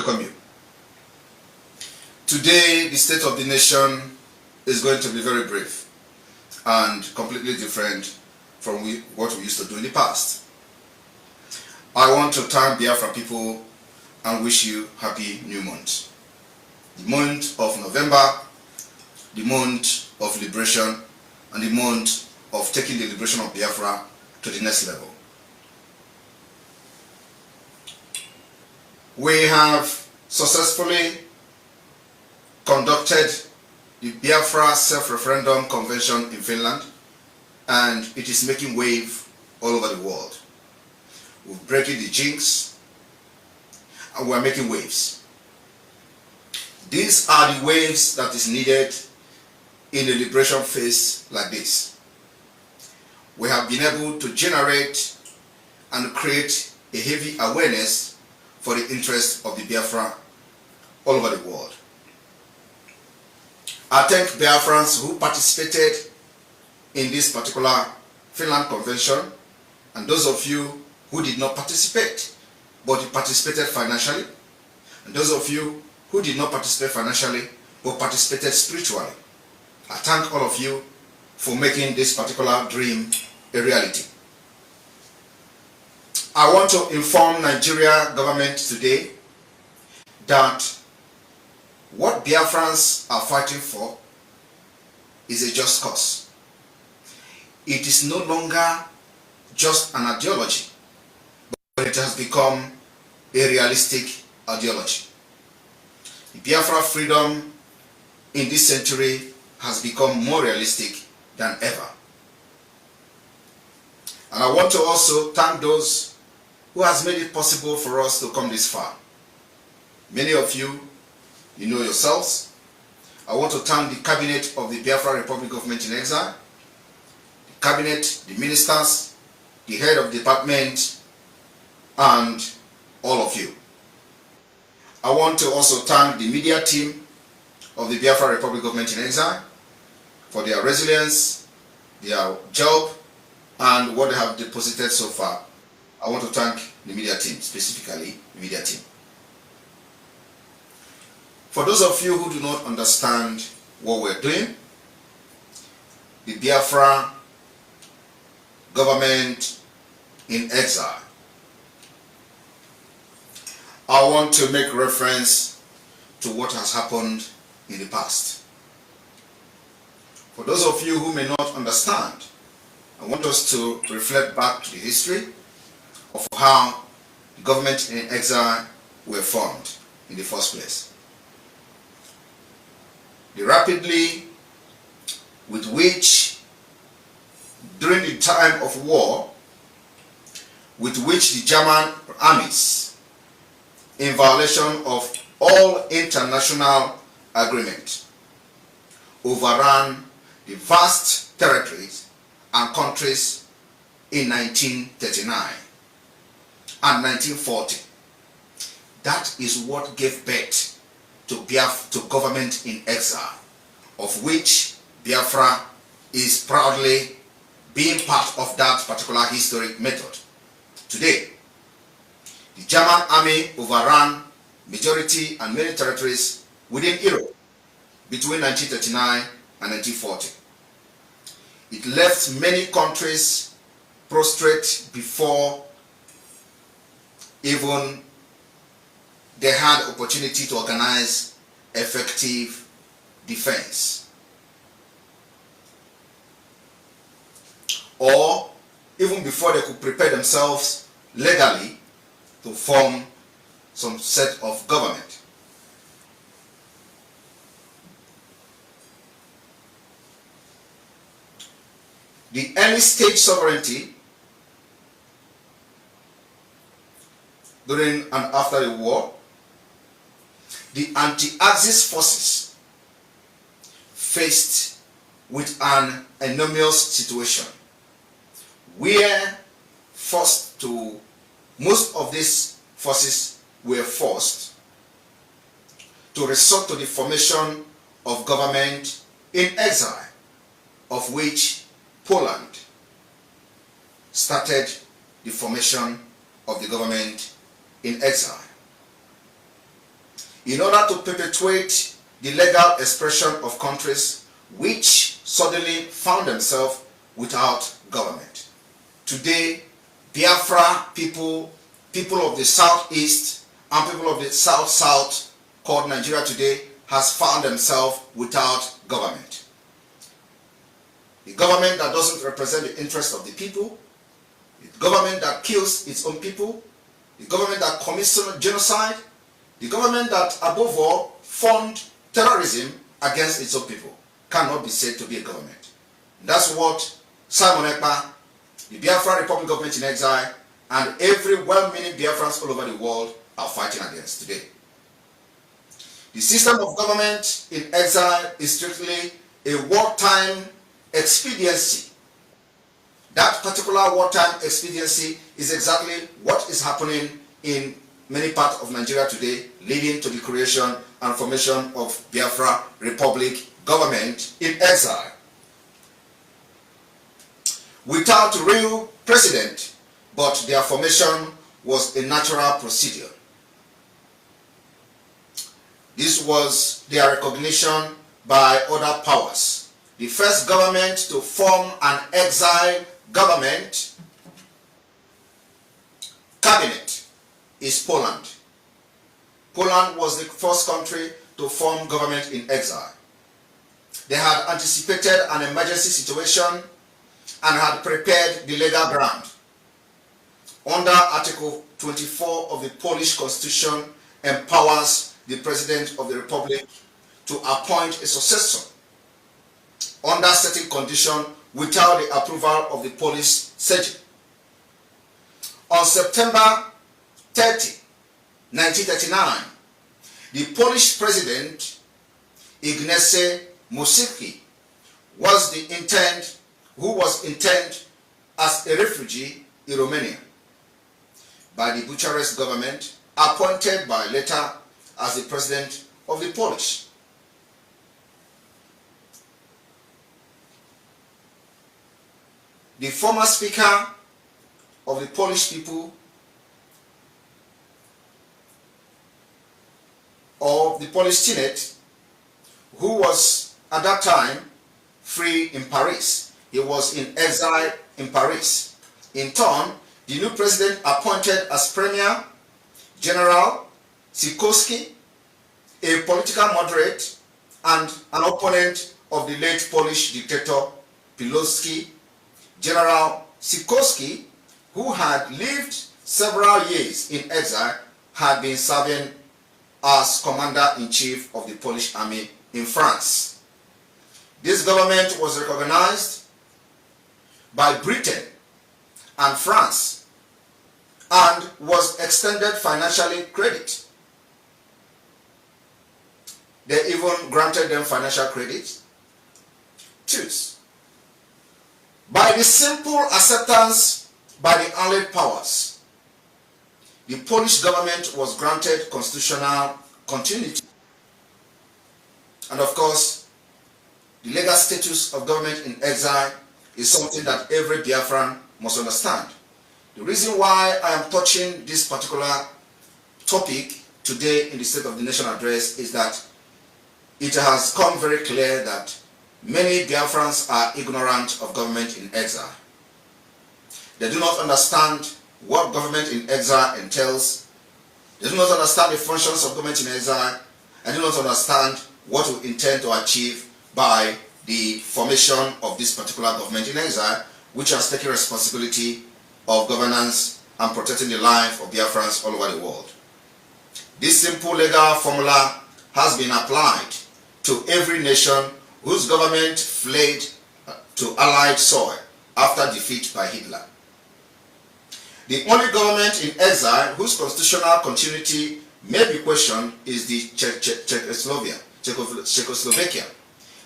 welcome you. Today, the state of the nation is going to be very brief and completely different from what we used to do in the past. I want to thank Biafra people and wish you happy new month. The month of November, the month of liberation, and the month of taking the liberation of Biafra to the next level. We have successfully conducted the Biafra Self-Referendum Convention in Finland, and it is making wave all over the world. We're breaking the jinx, and we're making waves. These are the waves that is needed in a liberation phase like this. We have been able to generate and create a heavy awareness for the interest of the Biafra all over the world. I thank Biafrans who participated in this particular Finland convention, and those of you who did not participate but participated financially, and those of you who did not participate financially but participated spiritually. I thank all of you for making this particular dream a reality. I want to inform Nigeria government today that what Biafrans are fighting for is a just cause. It is no longer just an ideology, but it has become a realistic ideology. The Biafra freedom in this century has become more realistic than ever. And I want to also thank those who has made it possible for us to come this far. Many of you, you know yourselves. I want to thank the cabinet of the Biafra Republic Government in Exile, the cabinet, the ministers, the head of department, and all of you. I want to also thank the media team of the Biafra Republic Government in Exile for their resilience, their job, and what they have deposited so far. I want to thank the media team, specifically the media team. For those of you who do not understand what we're doing, the Biafra government in exile, I want to make reference to what has happened in the past. For those of you who may not understand, I want us to reflect back to the history of how the government in exile were formed in the first place. The rapidly with which, during the time of war, with which the German armies, in violation of all international agreement, overran the vast territories and countries in 1939 and 1940. That is what gave birth to government in exile, of which Biafra is proudly being part of that particular historic method. Today, the German army overran majority and many territories within Europe between 1939 and 1940. It left many countries prostrate before even they had opportunity to organize effective defense. Or even before they could prepare themselves legally to form some set of government. The early stage sovereignty during and after the war, the anti-Axis forces faced with an enormous situation where most of these forces were forced to resort to the formation of government in exile, of which Poland started the formation of the government in exile. in order to perpetuate the legal expression of countries which suddenly found themselves without government. Today, Biafra people of the southeast and people of the south called Nigeria today has found themselves without government. The government that doesn't represent the interests of the people, the government that kills its own people, the government that commits genocide, the government that above all funds terrorism against its own people cannot be said to be a government. That's what Simon Ekpa, the Biafra Republic government in exile, and every well-meaning Biafrans all over the world are fighting against today. The system of government in exile is strictly a wartime expediency. That particular wartime expediency is exactly what is happening in many parts of Nigeria today, leading to the creation and formation of Biafra Republic government in exile. Without real president, but their formation was a natural procedure. This was their recognition by other powers. The first government to form an exile government cabinet is Poland. Poland was the first country to form government in exile. They had anticipated an emergency situation and had prepared the legal ground. Under Article 24 of the Polish Constitution empowers the President of the Republic to appoint a successor under certain conditions without the approval of the Polish Sejm. On September 30, 1939, the Polish President Ignacy Mościcki who was interned as a refugee in Romania by the Bucharest government, appointed by letter as the president of the Polish. The former speaker of the Polish people, of the Polish Senate, who was at that time free in Paris. He was in exile in Paris. In turn, the new president appointed as Premier General Sikorski, a political moderate and an opponent of the late Polish dictator Pilsudski. General Sikorski, who had lived several years in exile, had been serving as commander-in-chief of the Polish army in France. This government was recognized by Britain and France and was extended financially credit. They even granted them financial credit. Choose. By the simple acceptance by the Allied powers, the Polish government was granted constitutional continuity. And of course, the legal status of government in exile is something that every Biafran must understand. The reason why I am touching this particular topic today in the State of the Nation address is that it has come very clear that many Biafrans are ignorant of government in exile. They do not understand what government in exile entails. They do not understand the functions of government in exile, and do not understand what we intend to achieve by the formation of this particular government in exile, which has taken responsibility of governance and protecting the life of Biafrans all over the world. This simple legal formula has been applied to every nation whose government fled to Allied soil after defeat by Hitler. The only government in exile whose constitutional continuity may be questioned is the Czechoslovakia.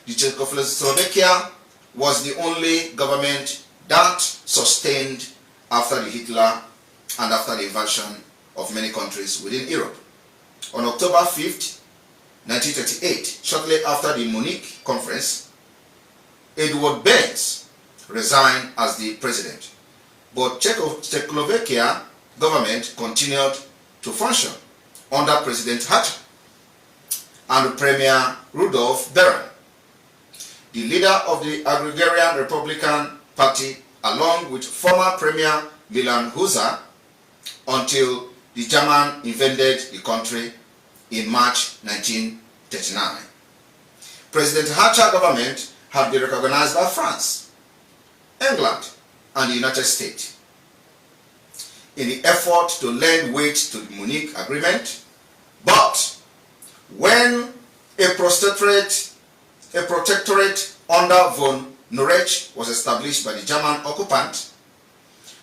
The Czechoslovakia was the only government that sustained after the Hitler and after the invasion of many countries within Europe. On October 5th, 1938, shortly after the Munich conference, Edward Benz resigned as the president. But Czechoslovakia government continued to function under President Hatch. and Premier Rudolf Beren, the leader of the Agrarian Republican Party, along with former Premier Milan Husa, until the German invaded the country in March 1939. President Hatcher government had been recognized by France, England, and the United States. In the effort to lend weight to the Munich Agreement, but when a protectorate under von Norwich was established by the German occupant,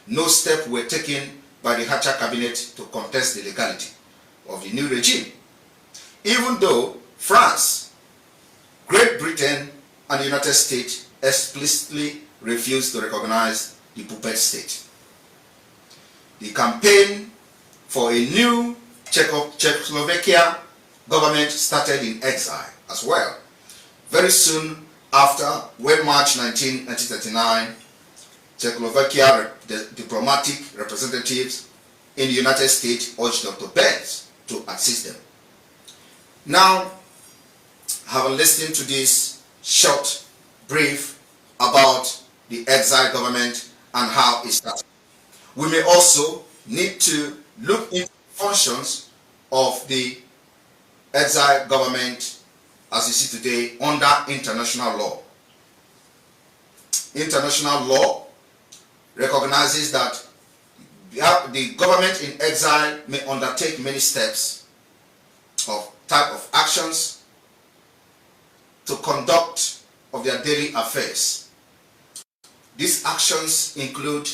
no steps were taken by the Hatcher cabinet to contest the legality of the new regime, even though France, Great Britain, and the United States explicitly refused to recognize the puppet state. The campaign for a new Czechoslovakia government started in exile as well. Very soon after, when March 1939, Czechoslovakia diplomatic representatives in the United States urged Dr. Benz to assist them. Now, having listened to this short brief about the exile government and how it started, we may also need to look into functions of the exile government as you see today under international law. International law recognizes that the government in exile may undertake many steps of type of actions to conduct of their daily affairs. These actions include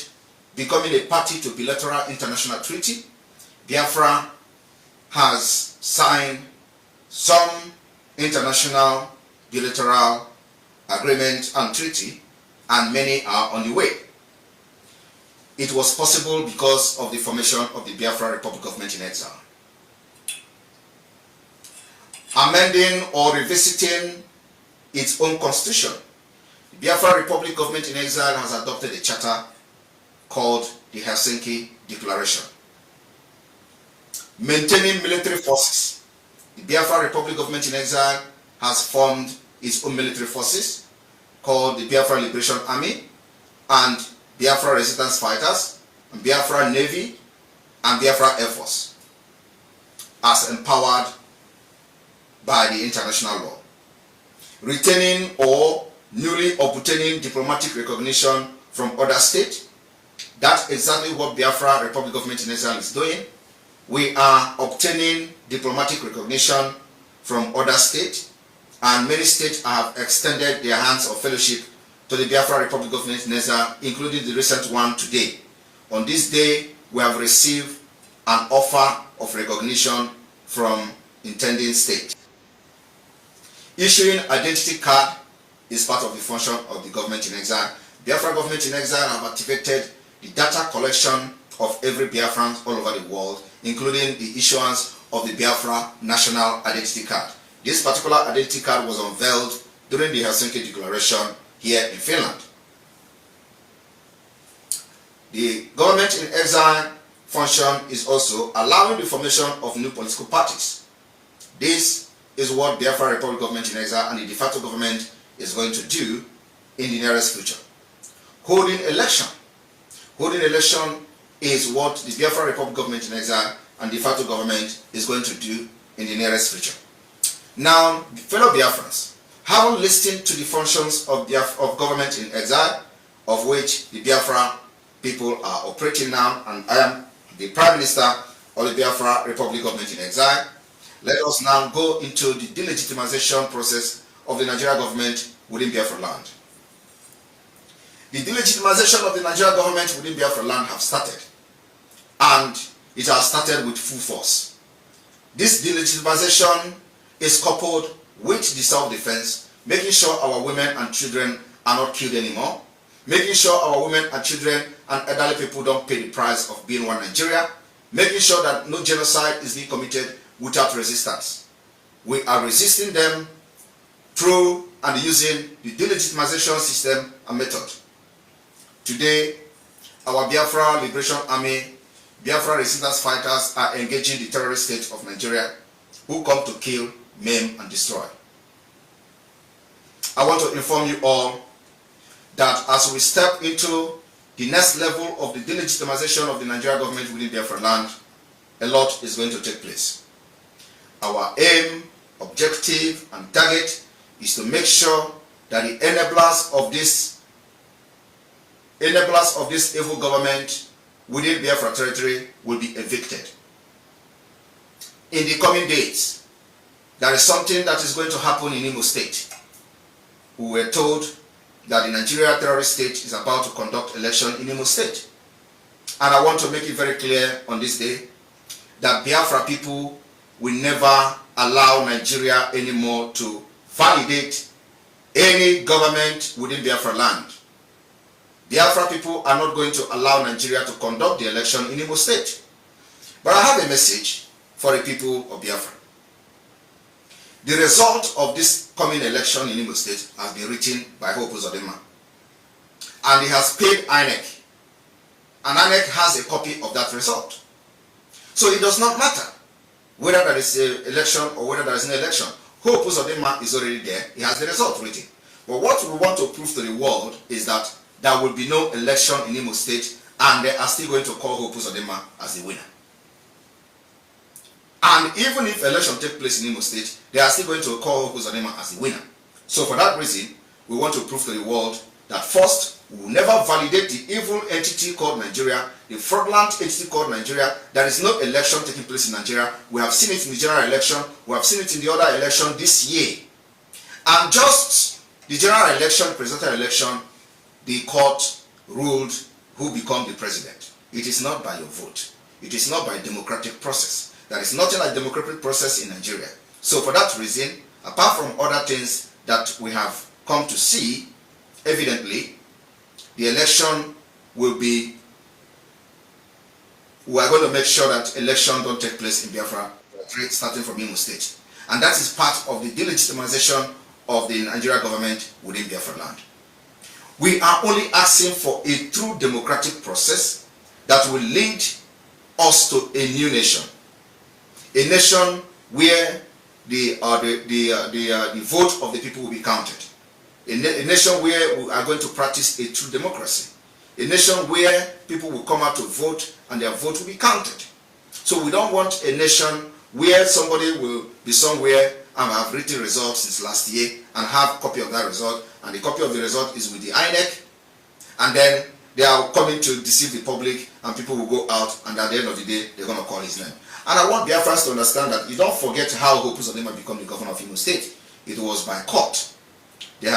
becoming a party to bilateral international treaty. Biafra has signed some international bilateral agreement and treaty, and many are on the way. It was possible because of the formation of the Biafra Republic government in exile. Amending or revisiting its own constitution, the Biafra Republic government in exile has adopted a charter called the Helsinki Declaration. Maintaining military forces, the Biafra Republic government in exile has formed its own military forces called the Biafra Liberation Army and Biafra Resistance Fighters, and Biafra Navy, and Biafra Air Force, as empowered by the international law. Retaining or newly obtaining diplomatic recognition from other states. That's exactly what Biafra Republic government in exile is doing. We are obtaining diplomatic recognition from other states, and many states have extended their hands of fellowship to the Biafra Republic government in exile, including the recent one today. On this day, we have received an offer of recognition from intending state. Issuing identity card is part of the function of the government in exile. Biafra government in exile have activated the data collection of every Biafran all over the world, including the issuance of the Biafra National Identity Card. This particular identity card was unveiled during the Helsinki Declaration here in Finland. The government in exile function is also allowing the formation of new political parties. This is what Biafra Republic government in exile and the de facto government is going to do in the nearest future. Holding election. Holding election is what the Biafra Republic government in exile and de facto government is going to do in the nearest future. Now, fellow Biafrans, having listened to the functions of government in exile, of which the Biafra people are operating now, and I am the Prime Minister of the Biafra Republic government in exile, let us now go into the delegitimization process of the Nigerian government within Biafra land. The delegitimization of the Nigerian government within Biafra land have started, and it has started with full force. This delegitimization is coupled with the self-defense, making sure our women and children are not killed anymore, making sure our women and children and elderly people don't pay the price of being one Nigeria, making sure that no genocide is being committed without resistance. We are resisting them through and using the delegitimization system and method. Today, our Biafra Liberation Army, Biafra Resistance Fighters are engaging the terrorist state of Nigeria who come to kill, maim, and destroy. I want to inform you all that as we step into the next level of the delegitimization of the Nigerian government within Biafra land, a lot is going to take place. Our aim, objective, and target is to make sure that the enablers of this evil government within Biafra territory will be evicted. In the coming days, there is something that is going to happen in Imo State. We were told that the Nigeria terrorist state is about to conduct election in Imo State. And I want to make it very clear on this day that Biafra people will never allow Nigeria anymore to validate any government within Biafra land. Biafra people are not going to allow Nigeria to conduct the election in Imo State. But I have a message for the people of Biafra. The result of this coming election in Imo State has been written by Hope Uzodinma. And he has paid INEC. And INEC has a copy of that result. So it does not matter whether there is an election or whether there is an election. Hope Uzodinma is already there. He has the result written. But what we want to prove to the world is that there will be no election in Imo State, and they are still going to call Hope Uzodinma as the winner. And even if election takes place in Imo State, they are still going to call Hope Uzodinma as the winner. So for that reason, we want to prove to the world that first, we will never validate the evil entity called Nigeria, the fraudulent entity called Nigeria. There is no election taking place in Nigeria. We have seen it in the general election. We have seen it in the other election this year. And just the general election, presidential election, the court ruled who become the president. It is not by your vote. It is not by democratic process. There is nothing like democratic process in Nigeria. So for that reason, apart from other things that we have come to see, evidently, the election will be, we are going to make sure that election don't take place in Biafra, starting from Imo State. And that is part of the delegitimization of the Nigeria government within Biafra land. We are only asking for a true democratic process that will lead us to a new nation. A nation where the vote of the people will be counted. A nation where we are going to practice a true democracy. A nation where people will come out to vote and their vote will be counted. So we don't want a nation where somebody will be somewhere and have written results since last year and have a copy of that result, and the copy of the result is with the INEC, and then they are coming to deceive the public, and people will go out, and at the end of the day, they're going to call his name. And I want Biafrans to understand that you don't forget how Hope Uzodinma became the governor of Imo State. It was by court. They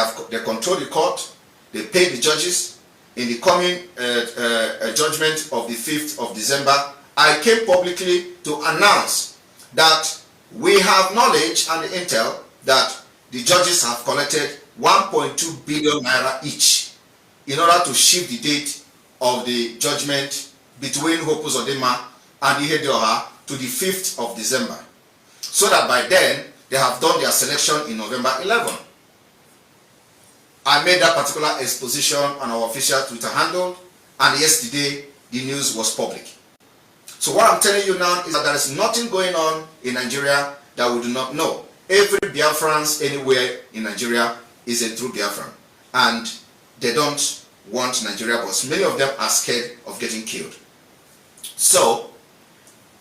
control the court, they pay the judges. In the coming judgment of the 5th of December, I came publicly to announce that we have knowledge and intel that the judges have collected 1.2 billion naira each in order to shift the date of the judgment between Hope Uzodinma and Ihedioha to the 5th of December. So that by then, they have done their selection in November 11. I made that particular exposition on our official Twitter handle, and yesterday the news was public. So what I'm telling you now is that there is nothing going on in Nigeria that we do not know. Every Biafran anywhere in Nigeria is a true Biafran, and they don't want Nigeria, but many of them are scared of getting killed. So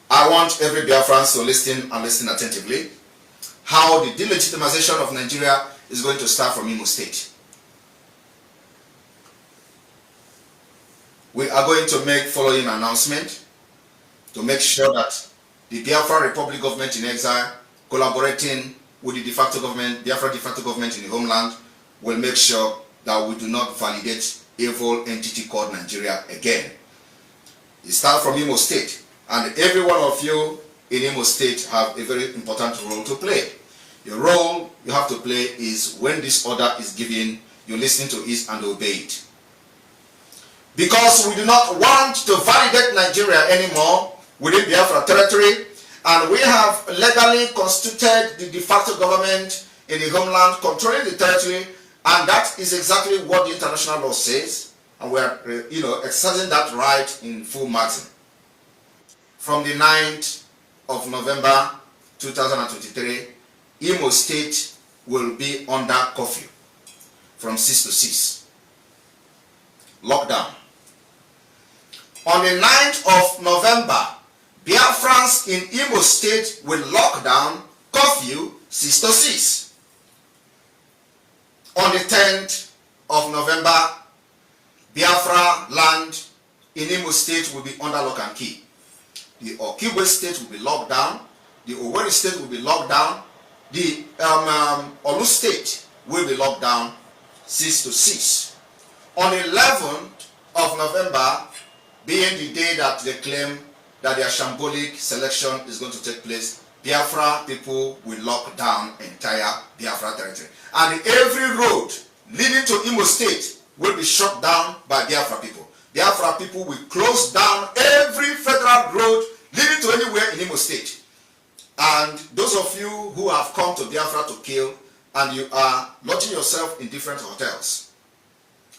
I want every Biafran to listen and listen attentively how the delegitimization of Nigeria is going to start from Imo State. We are going to make following announcement to make sure that the Biafra Republic government in exile, collaborating with the de facto government, Biafra de facto government in the homeland, will make sure that we do not validate evil entity called Nigeria again. It starts from Imo State, and every one of you in Imo State have a very important role to play. The role you have to play is when this order is given, you listen to it and obey it. Because we do not want to validate Nigeria anymore within Biafra territory, and we have legally constituted the de facto government in the homeland controlling the territory, and that is exactly what the international law says, and we are exercising that right in full margin. From the 9th of November 2023, Imo State will be under curfew from 6 to 6. Lockdown. On the 9th of November, Biafrans in Imo State will lock down curfew 6 to 6. On the 10th of November, Biafra land in Imo State will be under lock and key. The Okigwe State will be locked down. The Owerri State will be locked down. The Olu State will be locked down 6 to 6. On the 11th of November, being the day that they claim that their shambolic selection is going to take place, Biafra people will lock down entire Biafra territory. And every road leading to Imo State will be shut down by Biafra people. Biafra people will close down every federal road leading to anywhere in Imo State. And those of you who have come to Biafra to kill and you are lodging yourself in different hotels,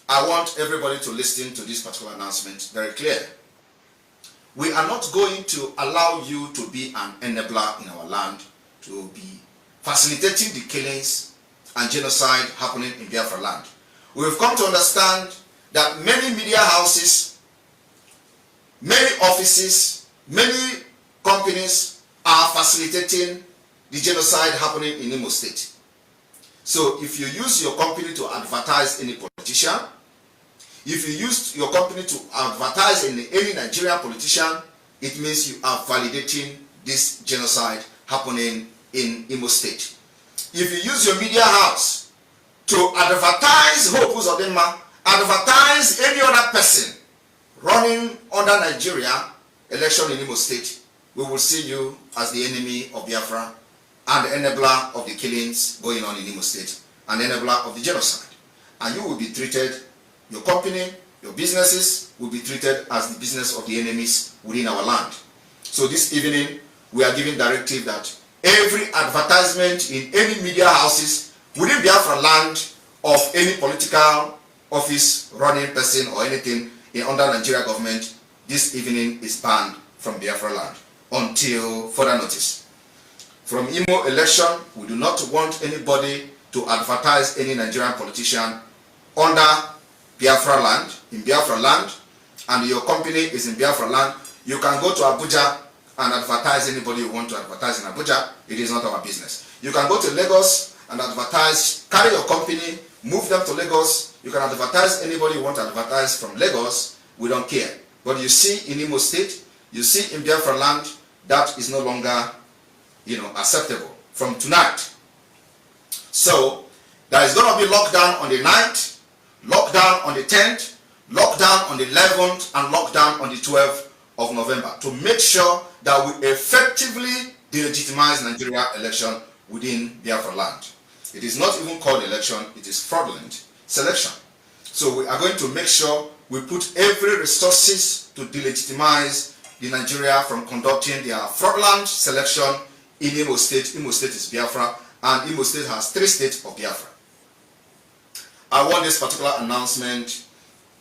I want everybody to listen to this particular announcement very clear. We are not going to allow you to be an enabler in our land, to be facilitating the killings and genocide happening in Biafra land. We have come to understand that many media houses, many offices, many companies are facilitating the genocide happening in Imo State. So if you use your company to advertise any politician, if you use your company to advertise any Nigerian politician, it means you are validating this genocide happening in Imo State. If you use your media house to advertise Hope Uzodinma, advertise any other person running under Nigeria election in Imo State, we will see you as the enemy of Biafra and the enabler of the killings going on in Imo State and the enabler of the genocide. And you will be treated, your company, your businesses will be treated as the business of the enemies within our land. So this evening, we are giving directive that every advertisement in any media houses within Biafra land of any political office, running person or anything under Nigeria government, this evening is banned from Biafra land until further notice. From Imo election, we do not want anybody to advertise any Nigerian politician under Biafra land, in Biafra land, and your company is in Biafra land. You can go to Abuja and advertise anybody you want to advertise in Abuja. It is not our business. You can go to Lagos and advertise, carry your company, move them to Lagos. You can advertise anybody you want to advertise from Lagos. We don't care. But you see in Imo State, you see in Biafra land, that is no longer, acceptable from tonight. So there is going to be lockdown on the 9th, lockdown on the 10th, lockdown on the 11th, and lockdown on the 12th of November to make sure that we effectively delegitimize Nigeria election within Biafra land. It is not even called election, it is fraudulent selection. So we are going to make sure we put every resources to delegitimize the Nigeria from conducting their fraudulent selection in Imo State. Imo State is Biafra, and Imo State has 3 states of Biafra. I want this particular announcement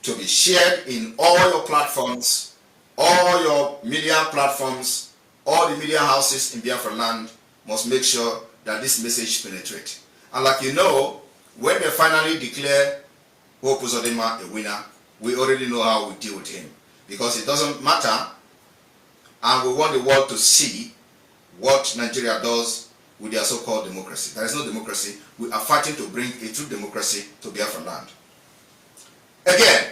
to be shared in all your platforms, all your media platforms, all the media houses in Biafra land must make sure that this message penetrates. And like you know, when they finally declare Hope Uzodinma a winner, we already know how we deal with him. Because it doesn't matter, and we want the world to see what Nigeria does with their so-called democracy. There is no democracy. We are fighting to bring a true democracy to Biafra land. Again,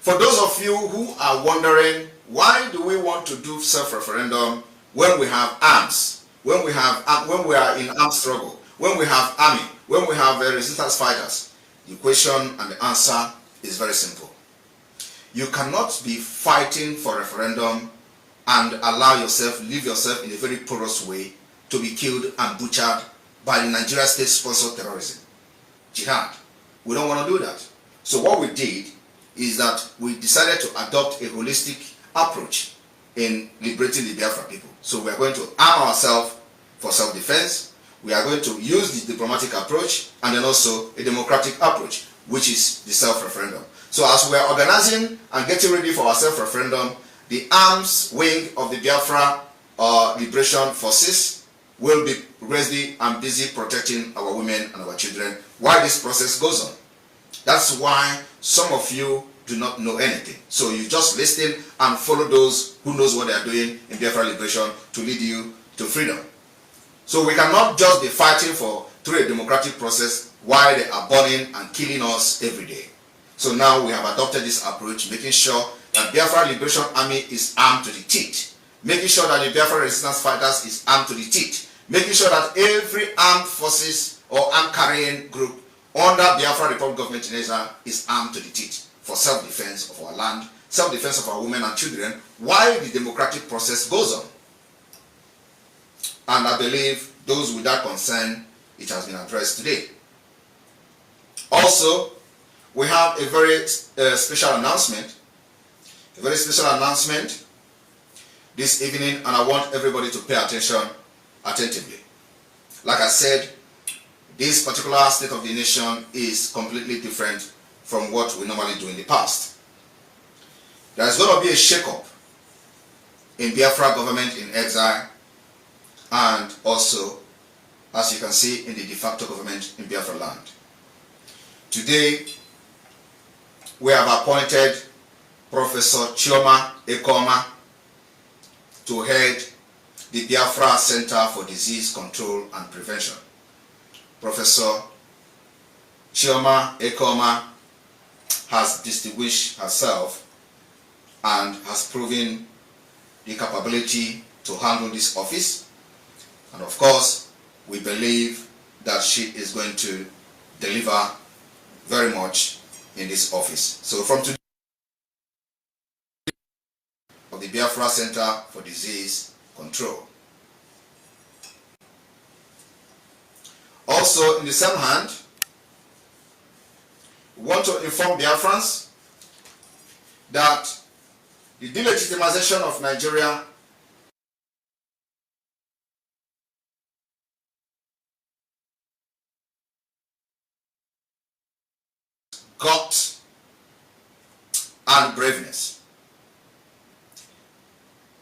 for those of you who are wondering, why do we want to do self-referendum when we have arms, when we are in armed struggle, when we have army, when we have resistance fighters? The question and the answer is very simple. You cannot be fighting for referendum and leave yourself in a very porous way to be killed and butchered by the Nigeria state-sponsored terrorism, jihad. We don't want to do that. So what we did is that we decided to adopt a holistic approach in liberating the Biafra people. So we are going to arm ourselves for self-defense. We are going to use the diplomatic approach and then also a democratic approach, which is the self-referendum. So as we are organizing and getting ready for our self-referendum, the arms wing of the Biafra Liberation Forces will be ready and busy protecting our women and our children while this process goes on. That's why some of you do not know anything. So you just listen and follow those who knows what they are doing in Biafra liberation to lead you to freedom. So we cannot just be fighting through a democratic process while they are burning and killing us every day. So now we have adopted this approach, making sure that Biafra Liberation Army is armed to the teeth, making sure that the Biafra Resistance Fighters is armed to the teeth, making sure that every armed forces or armed carrying group under Biafra Republic Government in Israel is armed to the teeth for self-defense of our land, self-defense of our women and children while the democratic process goes on. And I believe those with that concern, it has been addressed today. Also, we have a very special announcement. A very special announcement this evening, and I want everybody to pay attention attentively. Like I said, this particular state of the nation is completely different from what we normally do in the past. There is going to be a shake-up in Biafra government in exile, and also, as you can see, in the de facto government in Biafra land. Today, we have appointed Professor Chioma Ekoma to head the Biafra Center for Disease Control and Prevention. Professor Chioma Ekoma has distinguished herself and has proven the capability to handle this office. And of course, we believe that she is going to deliver very much in this office. So from today, of the Biafra Center for Disease Control. Also, in the same hand, we want to inform Biafrans that the delegitimization of Nigeria guts and braveness.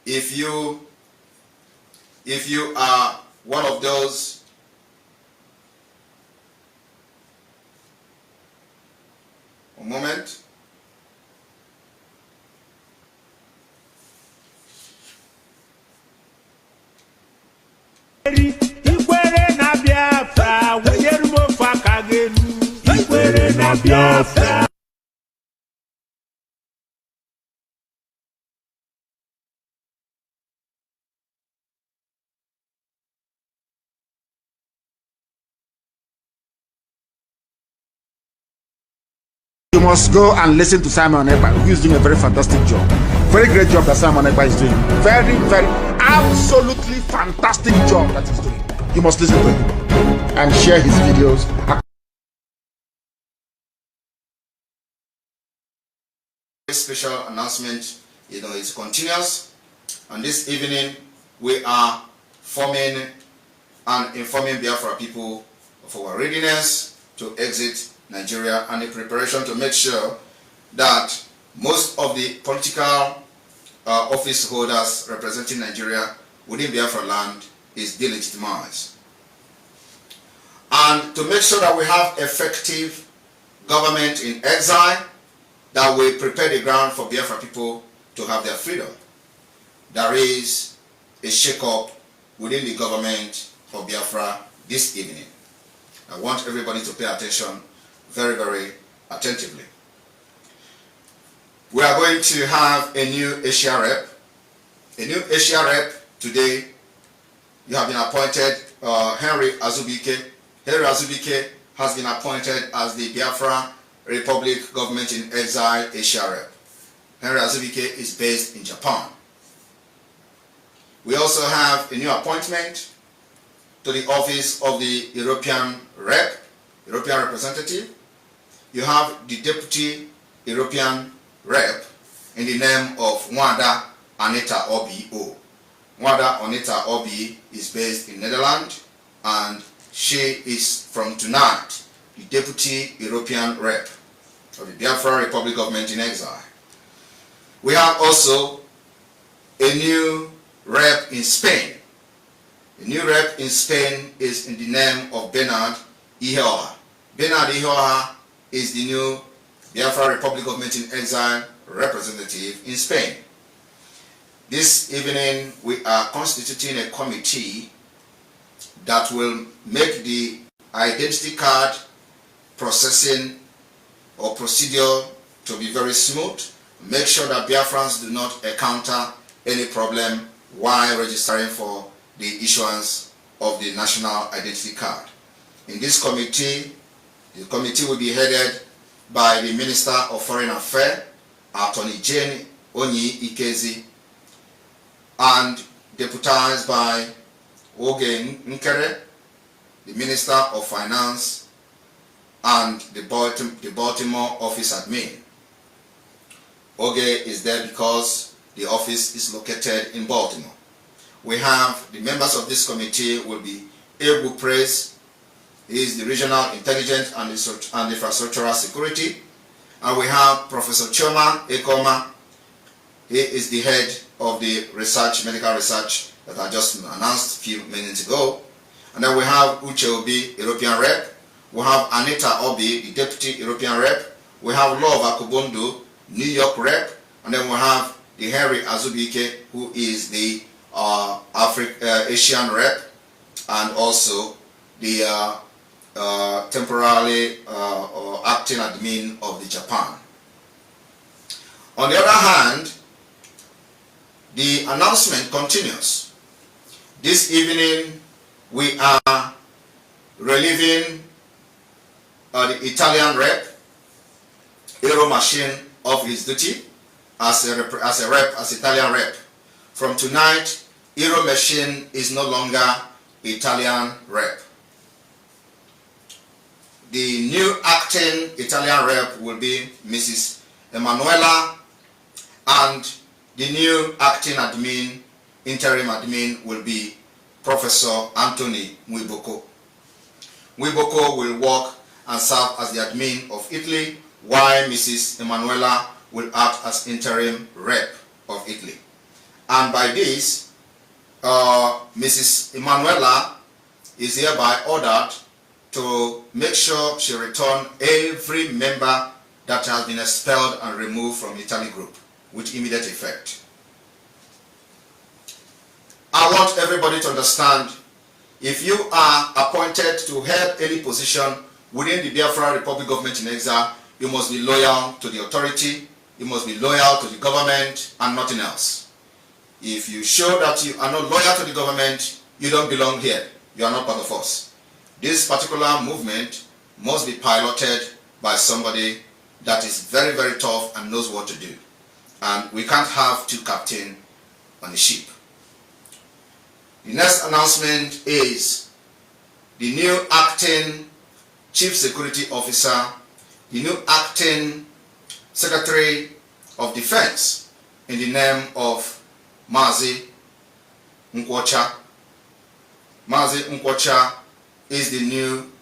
If you are one of those moment, Ikwere na Biafra, weyerumo fakagenu. Ikwere na Biafra. You must go and listen to Simon Ekpa, who is doing a very fantastic job. Very great job that Simon Ekpa is doing. Very, very, absolutely fantastic job that he's doing. You must listen to him and share his videos. This special announcement, is continuous. And this evening, we are forming and informing Biafra people of our readiness to exit Nigeria and in preparation to make sure that most of the political office holders representing Nigeria within Biafra land is delegitimized. And to make sure that we have effective government in exile, that we prepare the ground for Biafra people to have their freedom, there is a shake-up within the government of Biafra this evening. I want everybody to pay attention very, very attentively. We are going to have a new Asia rep. A new Asia rep today. You have been appointed, Henry Azubike. Henry Azubike has been appointed as the Biafra Republic Government in Exile Asia rep. Henry Azubike is based in Japan. We also have a new appointment to the office of the European rep, European representative. You have the Deputy European Rep in the name of Nwada Anita Obi O. Nwada Anita Obi is based in Netherlands, and she is from tonight the Deputy European Rep of the Biafra Republic Government in Exile. We have also a new rep in Spain. The new rep in Spain is in the name of Bernard Iheoha. Bernard Iheoha is the new Biafra Republic Government in Exile representative in Spain. This evening, we are constituting a committee that will make the identity card processing or procedure to be very smooth, make sure that Biafrans do not encounter any problem while registering for the issuance of the national identity card. In this committee, the committee will be headed by the Minister of Foreign Affairs, Attorney Jane Onyi Ikezi, and deputized by Oge Nkere, the Minister of Finance, and the Baltimore office admin. Oge is there because the office is located in Baltimore. We have the members of this committee will be Ebu Praise, he is the Regional Intelligence and Infrastructural Security, and we have Professor Choma Ekoma, he is the head of the medical research that I just announced a few minutes ago. And then we have Uche Obi, European Rep. We have Anita Obi, the Deputy European Rep. We have Love Akubondo, New York Rep. And then we have the Henry Azubike, who is the Asian Rep, and also the temporarily acting admin of the Japan. On the other hand, the announcement continues. This evening, we are relieving the Italian Rep, Aero Machine, of his duty as Italian Rep. From tonight, Aero Machine is no longer Italian Rep. The new acting Italian Rep will be Mrs. Emanuela, and the new acting admin, interim admin, will be Professor Anthony Mwiboko. Mwiboko will work and serve as the admin of Italy, while Mrs. Emanuela will act as interim rep of Italy. And by this, Mrs. Emanuela is hereby ordered to make sure she return every member that has been expelled and removed from Italy group with immediate effect. I want everybody to understand, if you are appointed to help any position within the Biafra Republic Government in Exile, you must be loyal to the authority, you must be loyal to the government and nothing else. If you show that you are not loyal to the government, you don't belong here, you are not part of us. This particular movement must be piloted by somebody that is very, very tough and knows what to do. And we can't have two captains on the ship. The next announcement is the new acting Chief Security Officer, the new acting Secretary of Defense in the name of Mazi Nkwocha. Mazi Nkwocha is the new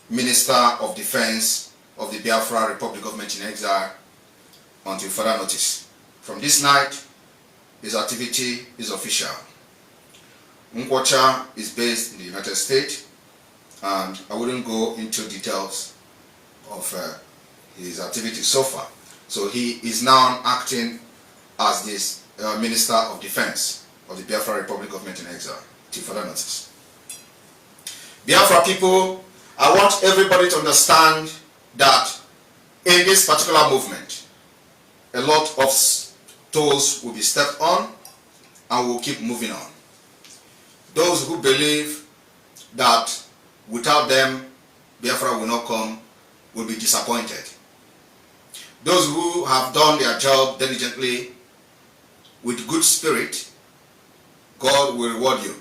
Minister of Defense of the Biafra Republic Government in Exile until further notice. From this night, his activity is official. Nkwocha is based in the United States, and I wouldn't go into details of his activities so far. So he is now acting as this Minister of Defense of the Biafra Republic Government in Exile till further notice. Biafra people, I want everybody to understand that in this particular movement, a lot of toes will be stepped on and we'll keep moving on. Those who believe that without them Biafra will not come will be disappointed. Those who have done their job diligently with good spirit, God will reward you.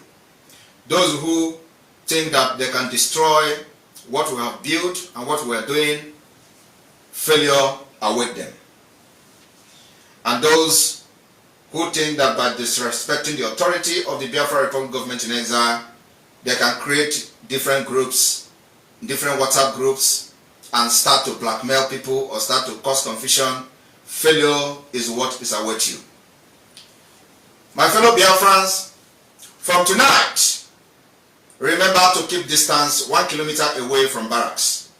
Those who think that they can destroy what we have built and what we are doing, failure await them. And those who think that by disrespecting the authority of the Biafra Republic Government in Exile, they can create different groups, different WhatsApp groups, and start to blackmail people or start to cause confusion, failure is what is await you. My fellow Biafrans, from tonight, Remember to keep distance 1 kilometer away from barracks.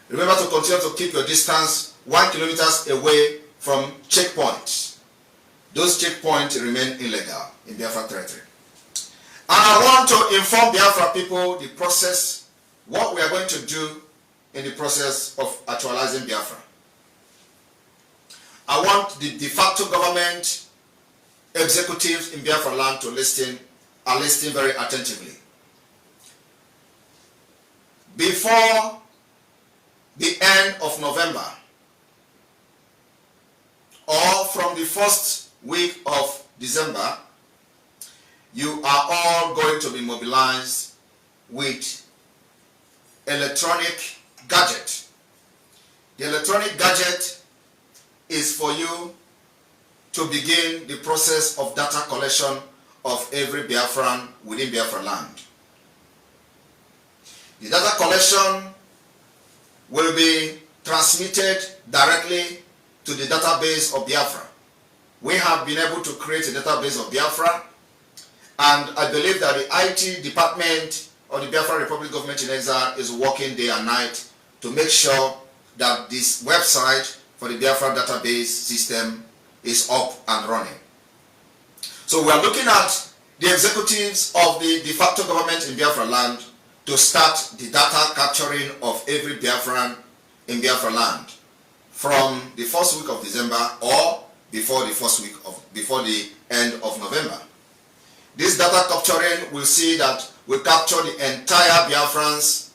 Remember to continue to keep your distance 1 kilometer away from checkpoints. Those checkpoints remain illegal in Biafra territory. And I want to inform Biafra people the process, what we are going to do in the process of actualizing Biafra. I want the de facto government executives in Biafra land to listen very attentively. Before the end of November, or from the first week of December, you are all going to be mobilized with electronic gadget. The electronic gadget is for you to begin the process of data collection of every Biafran within Biafra land. The data collection will be transmitted directly to the database of Biafra. We have been able to create a database of Biafra, and I believe that the IT department of the Biafra Republic Government in Exile is working day and night to make sure that this website for the Biafra database system is up and running. So we are looking at the executives of the de facto government in Biafra land to start the data capturing of every Biafran in Biafra land from the first week of December or before the end of November. This data capturing will see that we capture the entire Biafrans,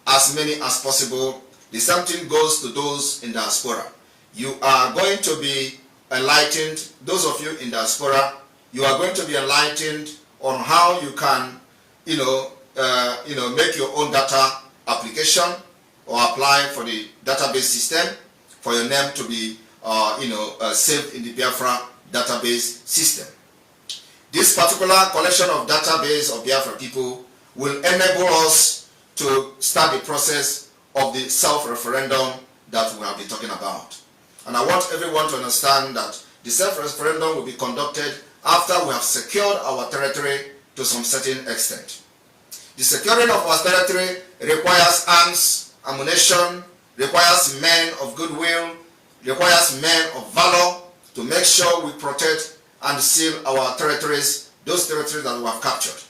as many as possible. The same thing goes to those in diaspora. You are going to be enlightened, those of you in diaspora, you are going to be enlightened on how you can, make your own data application or apply for the database system for your name to be, saved in the Biafra database system. This particular collection of database of Biafra people will enable us to start the process of the self-referendum that we have been talking about. And I want everyone to understand that the self-referendum will be conducted after we have secured our territory to some certain extent. The securing of our territory requires arms, ammunition, requires men of goodwill, requires men of valor to make sure we protect and seal our territories, those territories that we have captured.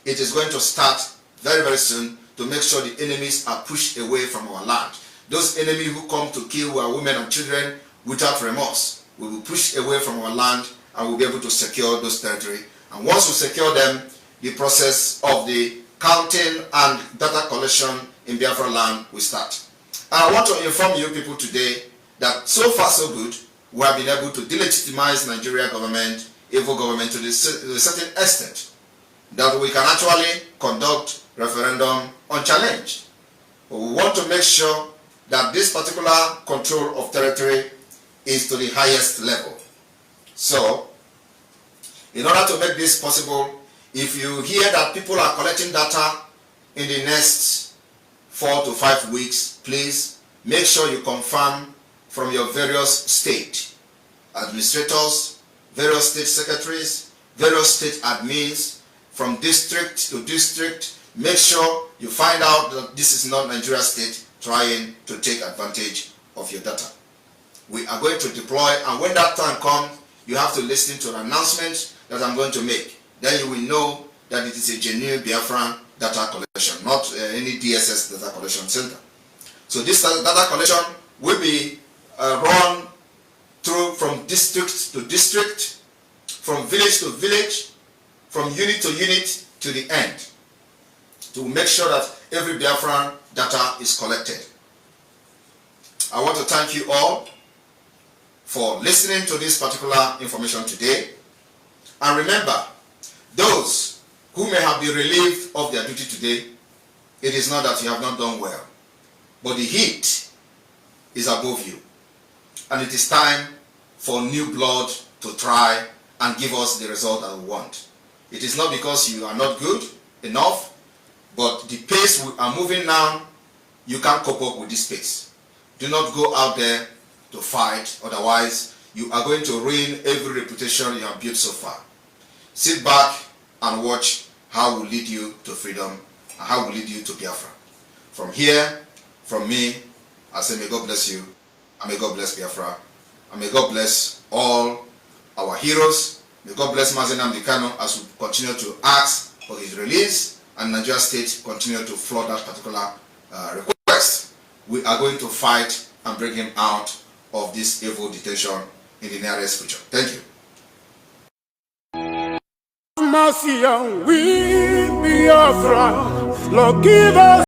It is going to start very, very soon to make sure the enemies are pushed away from our land. Those enemies who come to kill our women and children without remorse, we will push away from our land and we'll be able to secure those territories. And once we secure them, the process of the counting and data collection in Biafra land will start. And I want to inform you people today that so far so good, we have been able to delegitimize Nigeria government, evil government, to a certain extent that we can actually conduct referendum unchallenged. But we want to make sure that this particular control of territory is to the highest level. So, in order to make this possible, if you hear that people are collecting data in the next 4 to 5 weeks, please make sure you confirm from your various state administrators, various state secretaries, various state admins, from district to district. Make sure you find out that this is not Nigeria state trying to take advantage of your data. We are going to deploy, and when that time comes, you have to listen to an announcement that I'm going to make. Then you will know that it is a genuine Biafran data collection, not any DSS data collection center. So this data collection will be run through from district to district, from village to village, from unit to unit to the end, to make sure that every Biafran data is collected. I want to thank you all for listening to this particular information today. And remember, those who may have been relieved of their duty today, it is not that you have not done well, but the heat is above you. And it is time for new blood to try and give us the result that we want. It is not because you are not good enough, but the pace we are moving now, you can't cope up with this pace. Do not go out there to fight, otherwise you are going to ruin every reputation you have built so far. Sit back and watch how will lead you to freedom and how will lead you to Biafra. From here, from me, I say may God bless you, and may God bless Biafra, and may God bless all our heroes. May God bless Mazi Nnamdi Kanu as we continue to ask for his release, and Nigeria State continue to flood that particular request. We are going to fight and bring him out of this evil detention in the nearest future. Thank you. Mercy on we, Biafra, Lord, give us